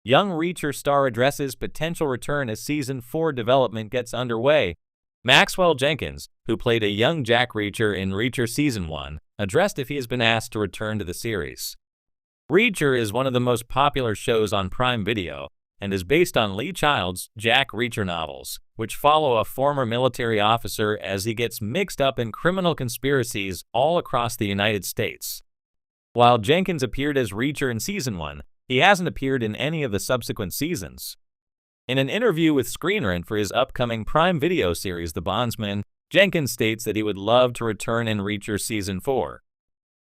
Young Reacher star addresses potential return as Season 4 development gets underway. Maxwell Jenkins, who played a young Jack Reacher in Reacher Season 1, addressed if he has been asked to return to the series. Reacher is one of the most popular shows on Prime Video, and is based on Lee Child's Jack Reacher novels, which follow a former military officer as he gets mixed up in criminal conspiracies all across the United States. While Jenkins appeared as Reacher in Season 1, he hasn't appeared in any of the subsequent seasons. In an interview with Screen Rant for his upcoming Prime Video series The Bondsman, Jenkins states that he would love to return in Reacher Season 4.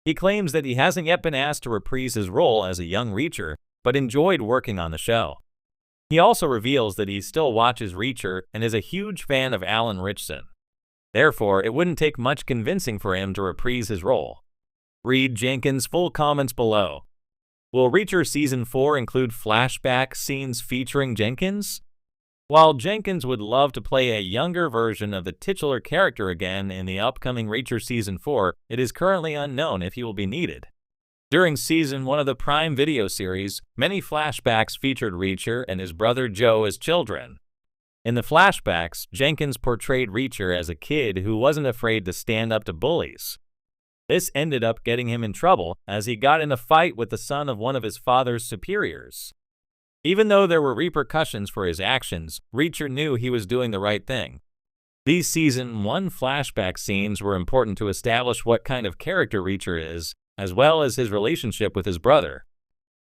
He claims that he hasn't yet been asked to reprise his role as a young Reacher, but enjoyed working on the show. He also reveals that he still watches Reacher and is a huge fan of Alan Ritchson. Therefore, it wouldn't take much convincing for him to reprise his role. Read Jenkins' full comments below. Will Reacher Season 4 include flashback scenes featuring Jenkins? While Jenkins would love to play a younger version of the titular character again in the upcoming Reacher Season 4, it is currently unknown if he will be needed. During Season 1 of the Prime Video series, many flashbacks featured Reacher and his brother Joe as children. In the flashbacks, Jenkins portrayed Reacher as a kid who wasn't afraid to stand up to bullies. This ended up getting him in trouble as he got in a fight with the son of one of his father's superiors. Even though there were repercussions for his actions, Reacher knew he was doing the right thing. These Season 1 flashback scenes were important to establish what kind of character Reacher is, as well as his relationship with his brother.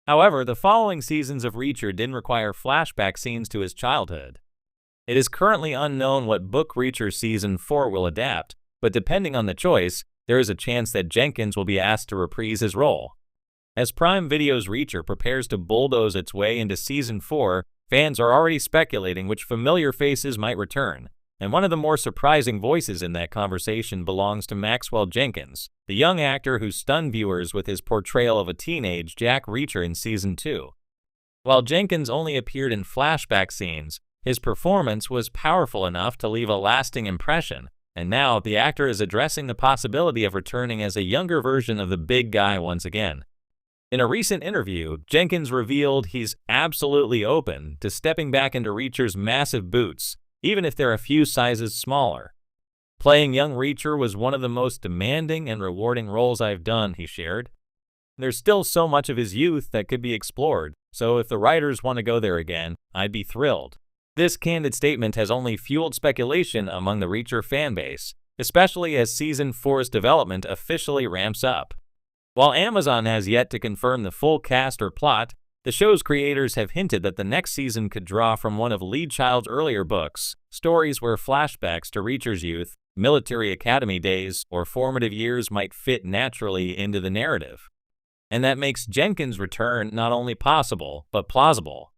However, the following seasons of Reacher didn't require flashback scenes to his childhood. It is currently unknown what book Reacher Season 4 will adapt, but depending on the choice, there is a chance that Jenkins will be asked to reprise his role. As Prime Video's Reacher prepares to bulldoze its way into Season 4, fans are already speculating which familiar faces might return, and one of the more surprising voices in that conversation belongs to Maxwell Jenkins, the young actor who stunned viewers with his portrayal of a teenage Jack Reacher in Season 2. While Jenkins only appeared in flashback scenes, his performance was powerful enough to leave a lasting impression, and now the actor is addressing the possibility of returning as a younger version of the big guy once again. In a recent interview, Jenkins revealed he's absolutely open to stepping back into Reacher's massive boots, even if they're a few sizes smaller. Playing young Reacher was one of the most demanding and rewarding roles I've done, he shared. There's still so much of his youth that could be explored, so if the writers want to go there again, I'd be thrilled. This candid statement has only fueled speculation among the Reacher fanbase, especially as Season 4's development officially ramps up. While Amazon has yet to confirm the full cast or plot, the show's creators have hinted that the next season could draw from one of Lee Child's earlier books, stories where flashbacks to Reacher's youth, military academy days, or formative years might fit naturally into the narrative. And that makes Jenkins' return not only possible, but plausible.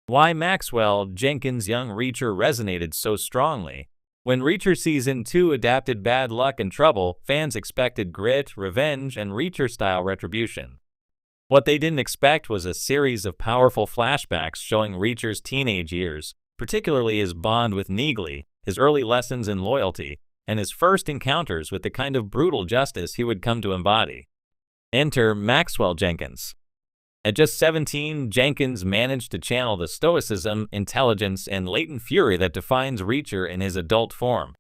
Why Maxwell Jenkins' young Reacher resonated so strongly. When Reacher Season 2 adapted Bad Luck and Trouble, fans expected grit, revenge, and Reacher-style retribution. What they didn't expect was a series of powerful flashbacks showing Reacher's teenage years, particularly his bond with Neagley, his early lessons in loyalty, and his first encounters with the kind of brutal justice he would come to embody. Enter Maxwell Jenkins. At just 17, Jenkins managed to channel the stoicism, intelligence, and latent fury that defines Reacher in his adult form.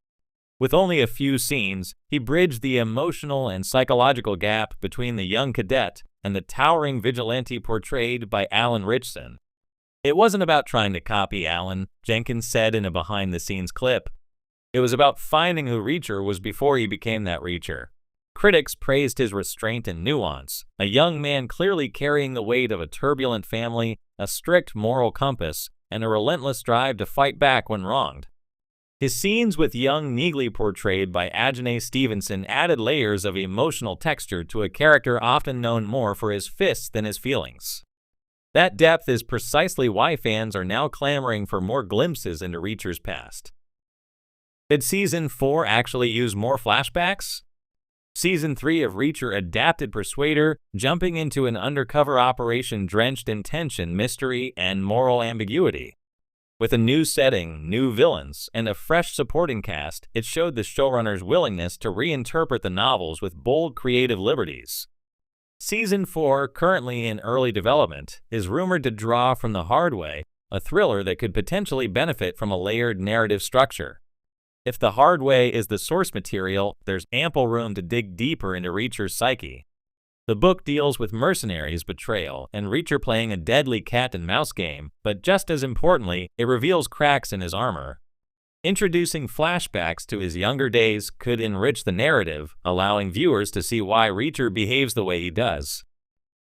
With only a few scenes, he bridged the emotional and psychological gap between the young cadet and the towering vigilante portrayed by Alan Ritchson. It wasn't about trying to copy Alan, Jenkins said in a behind-the-scenes clip. It was about finding who Reacher was before he became that Reacher. Critics praised his restraint and nuance, a young man clearly carrying the weight of a turbulent family, a strict moral compass, and a relentless drive to fight back when wronged. His scenes with young Neagley portrayed by Ajane Stevenson added layers of emotional texture to a character often known more for his fists than his feelings. That depth is precisely why fans are now clamoring for more glimpses into Reacher's past. Did Season 4 actually use more flashbacks? Season 3 of Reacher adapted Persuader, jumping into an undercover operation drenched in tension, mystery, and moral ambiguity. With a new setting, new villains, and a fresh supporting cast, it showed the showrunner's willingness to reinterpret the novels with bold creative liberties. Season 4, currently in early development, is rumored to draw from The Hard Way, a thriller that could potentially benefit from a layered narrative structure. If The Hard Way is the source material, there's ample room to dig deeper into Reacher's psyche. The book deals with mercenaries' betrayal and Reacher playing a deadly cat-and-mouse game, but just as importantly, it reveals cracks in his armor. Introducing flashbacks to his younger days could enrich the narrative, allowing viewers to see why Reacher behaves the way he does.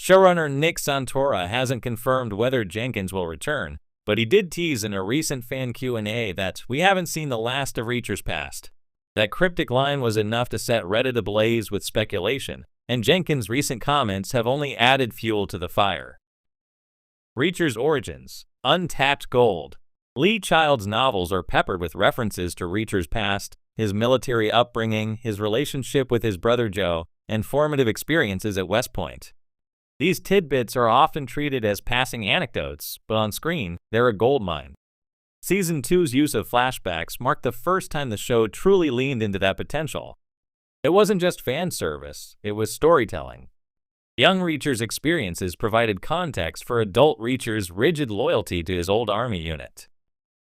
Showrunner Nick Santora hasn't confirmed whether Jenkins will return, but he did tease in a recent fan Q&A that we haven't seen the last of Reacher's past. That cryptic line was enough to set Reddit ablaze with speculation, and Jenkins' recent comments have only added fuel to the fire. Reacher's origins, untapped gold. Lee Child's novels are peppered with references to Reacher's past, his military upbringing, his relationship with his brother Joe, and formative experiences at West Point. These tidbits are often treated as passing anecdotes, but on screen, they're a goldmine. Season 2's use of flashbacks marked the first time the show truly leaned into that potential. It wasn't just fan service, it was storytelling. Young Reacher's experiences provided context for adult Reacher's rigid loyalty to his old army unit.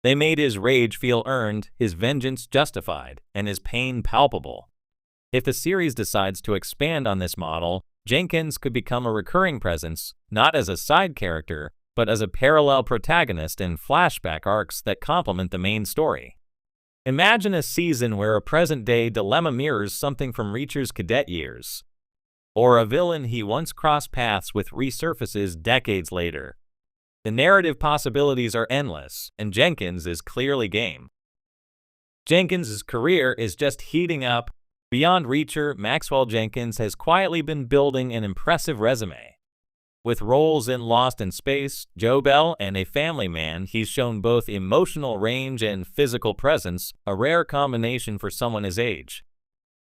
They made his rage feel earned, his vengeance justified, and his pain palpable. If the series decides to expand on this model, Jenkins could become a recurring presence, not as a side character, but as a parallel protagonist in flashback arcs that complement the main story. Imagine a season where a present-day dilemma mirrors something from Reacher's cadet years, or a villain he once crossed paths with resurfaces decades later. The narrative possibilities are endless, and Jenkins is clearly game. Jenkins' career is just heating up. Beyond Reacher, Maxwell Jenkins has quietly been building an impressive resume. With roles in Lost in Space, Joe Bell, and A Family Man, he's shown both emotional range and physical presence, a rare combination for someone his age.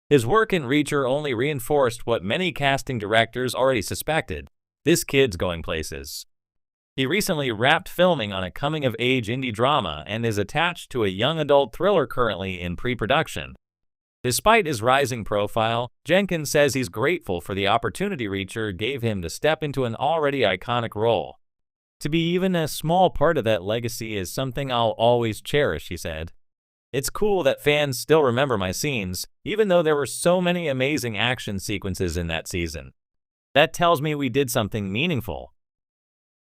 His work in Reacher only reinforced what many casting directors already suspected: this kid's going places. He recently wrapped filming on a coming-of-age indie drama and is attached to a young adult thriller currently in pre-production. Despite his rising profile, Jenkins says he's grateful for the opportunity Reacher gave him to step into an already iconic role. To be even a small part of that legacy is something I'll always cherish, he said. It's cool that fans still remember my scenes, even though there were so many amazing action sequences in that season. That tells me we did something meaningful.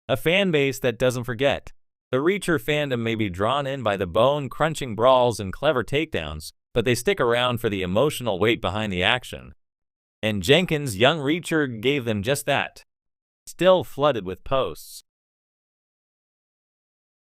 A fan base that doesn't forget. The Reacher fandom may be drawn in by the bone-crunching brawls and clever takedowns, but they stick around for the emotional weight behind the action. And Jenkins' young Reacher gave them just that. Still flooded with posts.